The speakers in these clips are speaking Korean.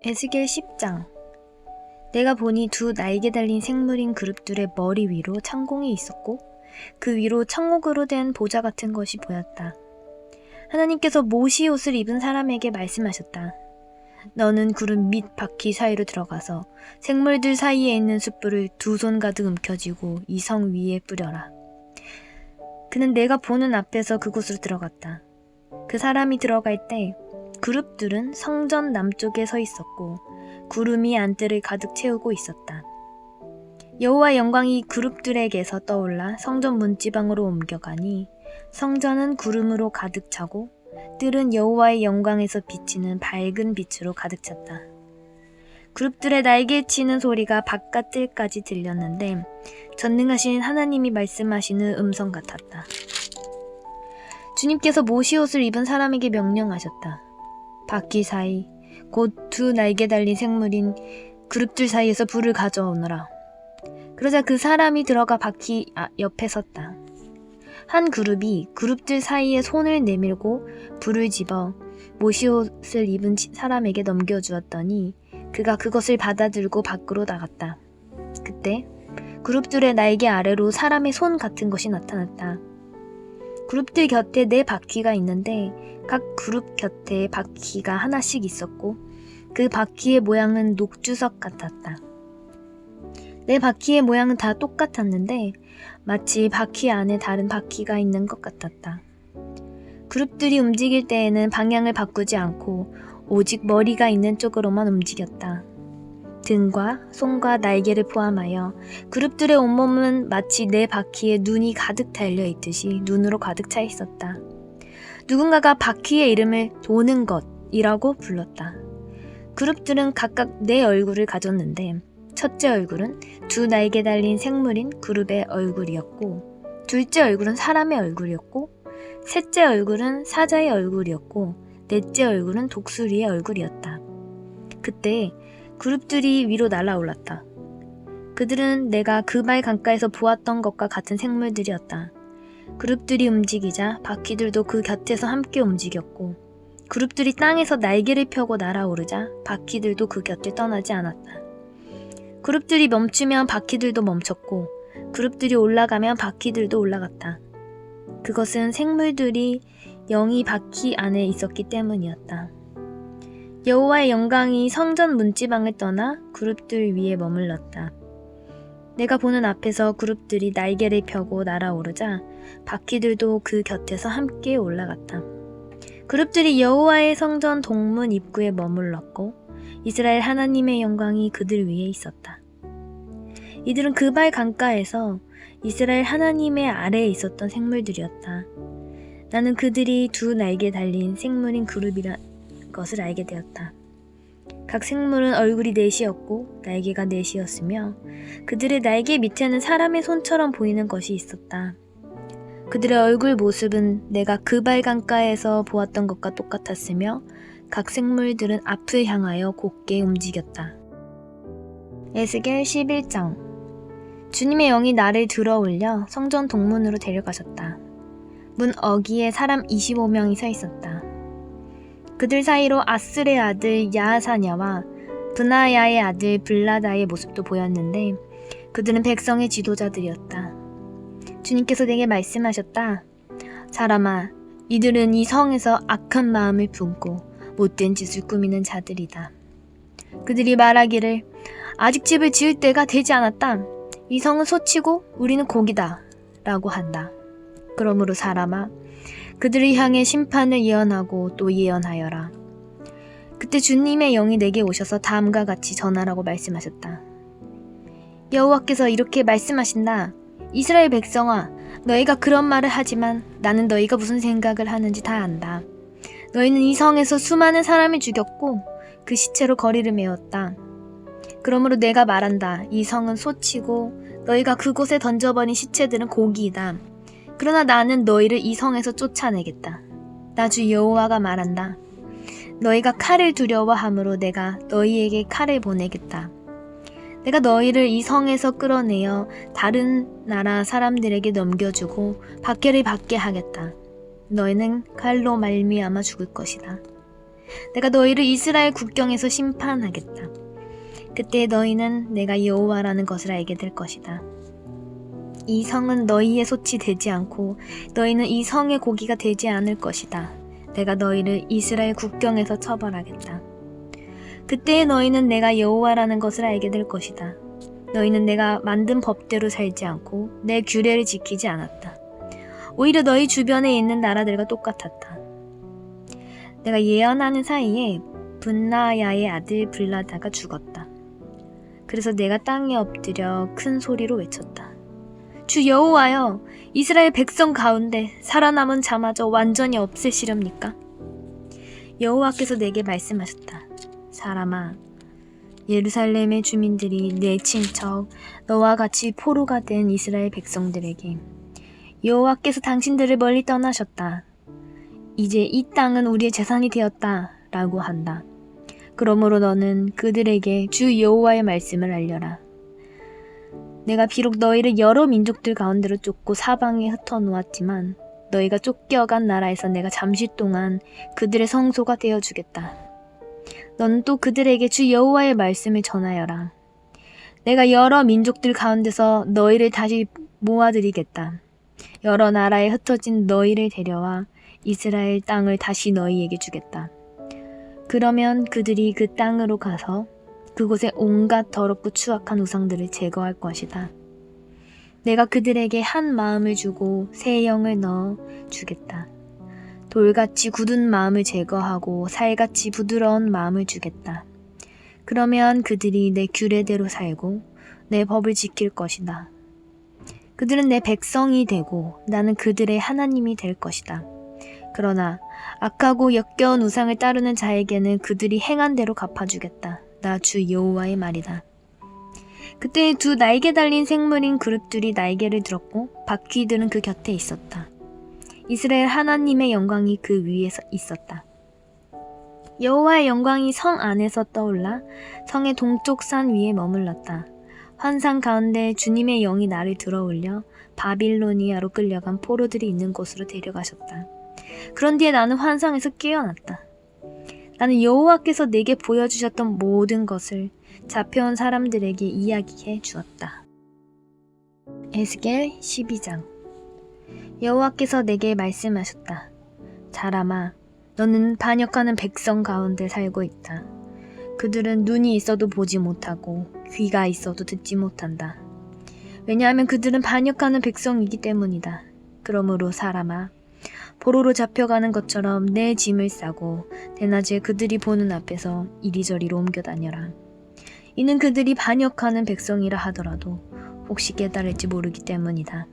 에스겔 10장. 내가 보니 두 날개 달린 생물인 그룹들의 머리 위로 창공이 있었고 그 위로 청옥으로 된 보좌 같은 것이 보였다. 하나님께서 모시 옷을 입은 사람에게 말씀하셨다. 너는 구름 및 바퀴 사이로 들어가서 생물들 사이에 있는 숯불을 두 손 가득 움켜쥐고 이 성 위에 뿌려라. 그는 내가 보는 앞에서 그곳으로 들어갔다. 그 사람이 들어갈 때 그룹들은 성전 남쪽에 서 있었고 구름이 안뜰을 가득 채우고 있었다. 여호와의 영광이 그룹들에게서 떠올라 성전 문지방으로 옮겨가니 성전은 구름으로 가득 차고 뜰은 여호와의 영광에서 비치는 밝은 빛으로 가득 찼다. 그룹들의 날개 치는 소리가 바깥 뜰까지 들렸는데 전능하신 하나님이 말씀하시는 음성 같았다. 주님께서 모시옷을 입은 사람에게 명령하셨다. 바퀴 사이 곧 두 날개 달린 생물인 그룹들 사이에서 불을 가져오너라. 그러자 그 사람이 들어가 바퀴 옆에 섰다. 한 그룹이 그룹들 사이에 손을 내밀고 불을 집어 모시옷을 입은 사람에게 넘겨주었더니 그가 그것을 받아들고 밖으로 나갔다. 그때 그룹들의 날개 아래로 사람의 손 같은 것이 나타났다. 그룹들 곁에 4바퀴가 있는데 각 그룹 곁에 바퀴가 하나씩 있었고 그 바퀴의 모양은 녹주석 같았다. 4바퀴의 모양은 다 똑같았는데 마치 바퀴 안에 다른 바퀴가 있는 것 같았다. 그룹들이 움직일 때에는 방향을 바꾸지 않고 오직 머리가 있는 쪽으로만 움직였다. 등과 손과 날개를 포함하여 그룹들의 온몸은 마치 4바퀴에 눈이 가득 달려있듯이 눈으로 가득 차 있었다. 누군가가 바퀴의 이름을 도는 것이라고 불렀다. 그룹들은 각각 4얼굴을 가졌는데 첫째 얼굴은 두 날개 달린 생물인 그룹의 얼굴이었고 둘째 얼굴은 사람의 얼굴이었고 셋째 얼굴은 사자의 얼굴이었고 넷째 얼굴은 독수리의 얼굴이었다. 그때 그룹들이 위로 날아올랐다. 그들은 내가 그발 강가에서 보았던 것과 같은 생물들이었다. 그룹들이 움직이자 바퀴들도 그 곁에서 함께 움직였고 그룹들이 땅에서 날개를 펴고 날아오르자 바퀴들도 그 곁을 떠나지 않았다. 그룹들이 멈추면 바퀴들도 멈췄고 그룹들이 올라가면 바퀴들도 올라갔다. 그것은 생물들이 영이 바퀴 안에 있었기 때문이었다. 여호와의 영광이 성전 문지방을 떠나 그룹들 위에 머물렀다. 내가 보는 앞에서 그룹들이 날개를 펴고 날아오르자 바퀴들도 그 곁에서 함께 올라갔다. 그룹들이 여호와의 성전 동문 입구에 머물렀고 이스라엘 하나님의 영광이 그들 위에 있었다. 이들은 그발 강가에서 이스라엘 하나님의 아래에 있었던 생물들이었다. 나는 그들이 두 날개 달린 생물인 그룹이라 것을 알게 되었다. 각 생물은 얼굴이 4이었고 날개가 4이었으며 그들의 날개 밑에는 사람의 손처럼 보이는 것이 있었다. 그들의 얼굴 모습은 내가 그발 강가에서 보았던 것과 똑같았으며 각 생물들은 앞을 향하여 곧게 움직였다. 에스겔 11장. 주님의 영이 나를 들어올려 성전 동문으로 데려가셨다. 문 어귀에 사람 25명이 서 있었다. 그들 사이로 아스의 아들 야하사냐와 브나야의 아들 블라다의 모습도 보였는데 그들은 백성의 지도자들이었다. 주님께서 내게 말씀하셨다. 사람아, 이들은 이 성에서 악한 마음을 품고 못된 짓을 꾸미는 자들이다. 그들이 말하기를 아직 집을 지을 때가 되지 않았다. 이 성은 소치고 우리는 고기다 라고 한다. 그러므로 사람아, 그들을 향해 심판을 예언하고 또 예언하여라. 그때 주님의 영이 내게 오셔서 다음과 같이 전하라고 말씀하셨다. 여호와께서 이렇게 말씀하신다. 이스라엘 백성아, 너희가 그런 말을 하지만 나는 너희가 무슨 생각을 하는지 다 안다. 너희는 이 성에서 수많은 사람을 죽였고 그 시체로 거리를 메웠다. 그러므로 내가 말한다. 이 성은 소치고 너희가 그곳에 던져버린 시체들은 고기이다. 그러나 나는 너희를 이 성에서 쫓아내겠다. 나 주 여호와가 말한다. 너희가 칼을 두려워함으로 내가 너희에게 칼을 보내겠다. 내가 너희를 이 성에서 끌어내어 다른 나라 사람들에게 넘겨주고 박해를 받게 하겠다. 너희는 칼로 말미암아 죽을 것이다. 내가 너희를 이스라엘 국경에서 심판하겠다. 그때 너희는 내가 여호와라는 것을 알게 될 것이다. 이 성은 너희의 솥이 되지 않고 너희는 이 성의 고기가 되지 않을 것이다. 내가 너희를 이스라엘 국경에서 처벌하겠다. 그때 너희는 내가 여호와라는 것을 알게 될 것이다. 너희는 내가 만든 법대로 살지 않고 내 규례를 지키지 않았다. 오히려 너희 주변에 있는 나라들과 똑같았다. 내가 예언하는 사이에 분나야의 아들 블라다가 죽었다. 그래서 내가 땅에 엎드려 큰 소리로 외쳤다. 주 여호와여, 이스라엘 백성 가운데 살아남은 자마저 완전히 없애시렵니까? 여호와께서 내게 말씀하셨다. 사람아, 예루살렘의 주민들이 내 친척 너와 같이 포로가 된 이스라엘 백성들에게 여호와께서 당신들을 멀리 떠나셨다. 이제 이 땅은 우리의 재산이 되었다 라고 한다. 그러므로 너는 그들에게 주 여호와의 말씀을 알려라. 내가 비록 너희를 여러 민족들 가운데로 쫓고 사방에 흩어놓았지만 너희가 쫓겨간 나라에서 내가 잠시 동안 그들의 성소가 되어주겠다. 너는 또 그들에게 주 여호와의 말씀을 전하여라. 내가 여러 민족들 가운데서 너희를 다시 모아들이겠다. 여러 나라에 흩어진 너희를 데려와 이스라엘 땅을 다시 너희에게 주겠다. 그러면 그들이 그 땅으로 가서 그곳에 온갖 더럽고 추악한 우상들을 제거할 것이다. 내가 그들에게 한 마음을 주고 새 영을 넣어 주겠다. 돌같이 굳은 마음을 제거하고 살같이 부드러운 마음을 주겠다. 그러면 그들이 내 규례대로 살고 내 법을 지킬 것이다. 그들은 내 백성이 되고 나는 그들의 하나님이 될 것이다. 그러나 악하고 역겨운 우상을 따르는 자에게는 그들이 행한 대로 갚아주겠다. 나 주 여호와의 말이다. 그때 두 날개 달린 생물인 그룹들이 날개를 들었고 바퀴들은 그 곁에 있었다. 이스라엘 하나님의 영광이 그 위에 있었다. 여호와의 영광이 성 안에서 떠올라 성의 동쪽 산 위에 머물렀다. 환상 가운데 주님의 영이 나를 들어올려 바빌로니아로 끌려간 포로들이 있는 곳으로 데려가셨다. 그런 뒤에 나는 환상에서 깨어났다. 나는 여호와께서 내게 보여주셨던 모든 것을 잡혀온 사람들에게 이야기해 주었다. 에스겔 12장. 여호와께서 내게 말씀하셨다. 사람아, 너는 반역하는 백성 가운데 살고 있다. 그들은 눈이 있어도 보지 못하고 귀가 있어도 듣지 못한다. 왜냐하면 그들은 반역하는 백성이기 때문이다. 그러므로 사람아, 포로로 잡혀가는 것처럼 내 짐을 싸고 대낮에 그들이 보는 앞에서 이리저리로 옮겨 다녀라. 이는 그들이 반역하는 백성이라 하더라도 혹시 깨달을지 모르기 때문이다.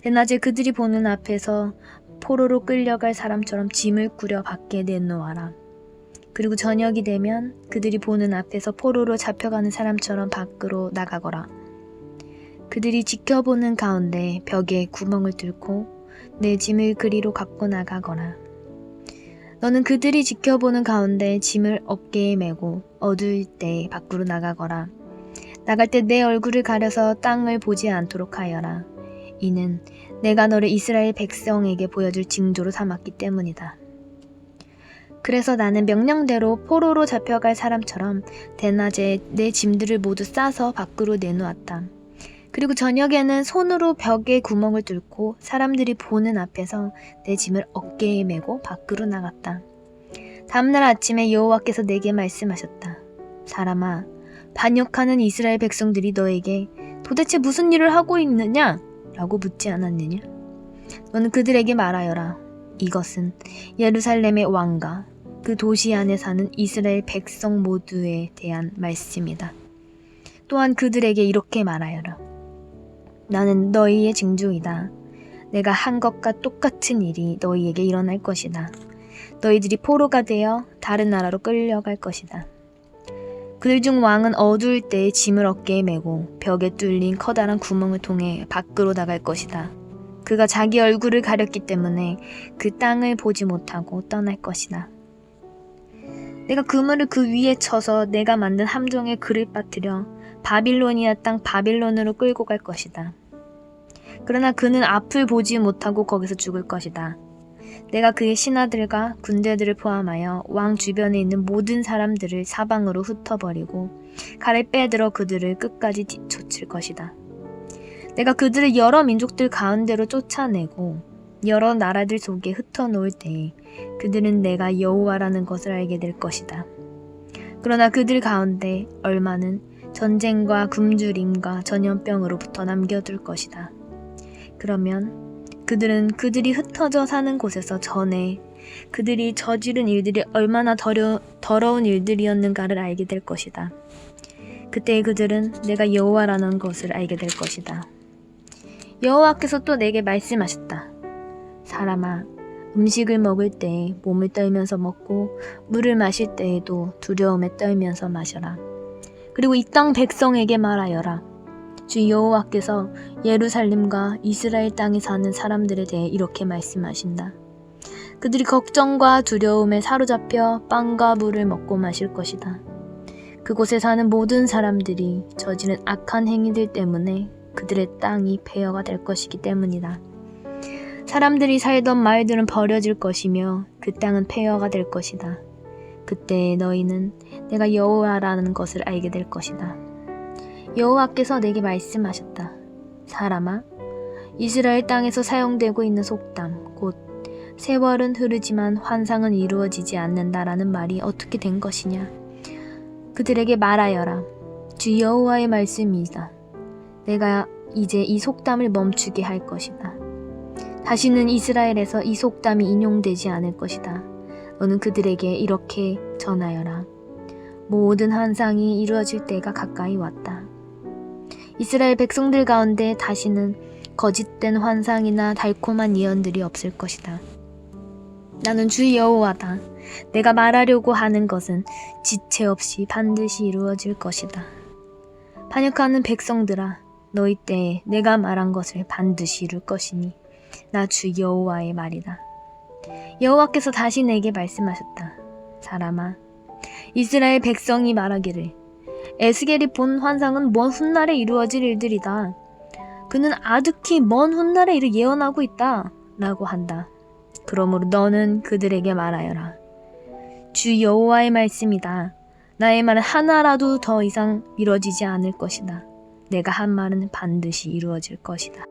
대낮에 그들이 보는 앞에서 포로로 끌려갈 사람처럼 짐을 꾸려 밖에 내놓아라. 그리고 저녁이 되면 그들이 보는 앞에서 포로로 잡혀가는 사람처럼 밖으로 나가거라. 그들이 지켜보는 가운데 벽에 구멍을 뚫고 내 짐을 그리로 갖고 나가거라. 너는 그들이 지켜보는 가운데 짐을 어깨에 메고 어두울 때 밖으로 나가거라. 나갈 때 내 얼굴을 가려서 땅을 보지 않도록 하여라. 이는 내가 너를 이스라엘 백성에게 보여줄 징조로 삼았기 때문이다. 그래서 나는 명령대로 포로로 잡혀갈 사람처럼 대낮에 내 짐들을 모두 싸서 밖으로 내놓았다. 그리고 저녁에는 손으로 벽에 구멍을 뚫고 사람들이 보는 앞에서 내 짐을 어깨에 메고 밖으로 나갔다. 다음날 아침에 여호와께서 내게 말씀하셨다. 사람아, 반역하는 이스라엘 백성들이 너에게 도대체 무슨 일을 하고 있느냐? 라고 묻지 않았느냐? 너는 그들에게 말하여라. 이것은 예루살렘의 왕과 그 도시 안에 사는 이스라엘 백성 모두에 대한 말씀이다. 또한 그들에게 이렇게 말하여라. 나는 너희의 징조이다. 내가 한 것과 똑같은 일이 너희에게 일어날 것이다. 너희들이 포로가 되어 다른 나라로 끌려갈 것이다. 그들 중 왕은 어두울 때 짐을 어깨에 메고 벽에 뚫린 커다란 구멍을 통해 밖으로 나갈 것이다. 그가 자기 얼굴을 가렸기 때문에 그 땅을 보지 못하고 떠날 것이다. 내가 그물을 그 위에 쳐서 내가 만든 함정에 그를 빠뜨려 바빌로니아 땅 바빌론으로 끌고 갈 것이다. 그러나 그는 앞을 보지 못하고 거기서 죽을 것이다. 내가 그의 신하들과 군대들을 포함하여 왕 주변에 있는 모든 사람들을 사방으로 흩어버리고 칼을 빼들어 그들을 끝까지 뒤쫓을 것이다. 내가 그들을 여러 민족들 가운데로 쫓아내고 여러 나라들 속에 흩어놓을 때에 그들은 내가 여호와라는 것을 알게 될 것이다. 그러나 그들 가운데 얼마는 전쟁과 굶주림과 전염병으로부터 남겨둘 것이다. 그러면 그들은 그들이 흩어져 사는 곳에서 전에 그들이 저지른 일들이 얼마나 더러운 일들이었는가를 알게 될 것이다. 그때 그들은 내가 여호와라는 것을 알게 될 것이다. 여호와께서 또 내게 말씀하셨다. 사람아, 음식을 먹을 때 몸을 떨면서 먹고 물을 마실 때에도 두려움에 떨면서 마셔라. 그리고 이 땅 백성에게 말하여라. 주 여호와께서 예루살렘과 이스라엘 땅에 사는 사람들에 대해 이렇게 말씀하신다. 그들이 걱정과 두려움에 사로잡혀 빵과 물을 먹고 마실 것이다. 그곳에 사는 모든 사람들이 저지른 악한 행위들 때문에 그들의 땅이 폐허가 될 것이기 때문이다. 사람들이 살던 마을들은 버려질 것이며 그 땅은 폐허가 될 것이다. 그때 너희는 내가 여호와라는 것을 알게 될 것이다. 여호와께서 내게 말씀하셨다. 사람아, 이스라엘 땅에서 사용되고 있는 속담, 곧 세월은 흐르지만 환상은 이루어지지 않는다라는 말이 어떻게 된 것이냐? 그들에게 말하여라. 주 여호와의 말씀이다. 내가 이제 이 속담을 멈추게 할 것이다. 다시는 이스라엘에서 이 속담이 인용되지 않을 것이다. 너는 그들에게 이렇게 전하여라. 모든 환상이 이루어질 때가 가까이 왔다. 이스라엘 백성들 가운데 다시는 거짓된 환상이나 달콤한 예언들이 없을 것이다. 나는 주 여호와다. 내가 말하려고 하는 것은 지체 없이 반드시 이루어질 것이다. 반역하는 백성들아, 너희 때에 내가 말한 것을 반드시 이룰 것이니 나 주 여호와의 말이다. 여호와께서 다시 내게 말씀하셨다. 사람아, 이스라엘 백성이 말하기를 에스겔이 본 환상은 먼 훗날에 이루어질 일들이다. 그는 아득히 먼 훗날의 일을 예언하고 있다. 라고 한다. 그러므로 너는 그들에게 말하여라. 주 여호와의 말씀이다. 나의 말은 하나라도 더 이상 미뤄지지 않을 것이다. 내가 한 말은 반드시 이루어질 것이다.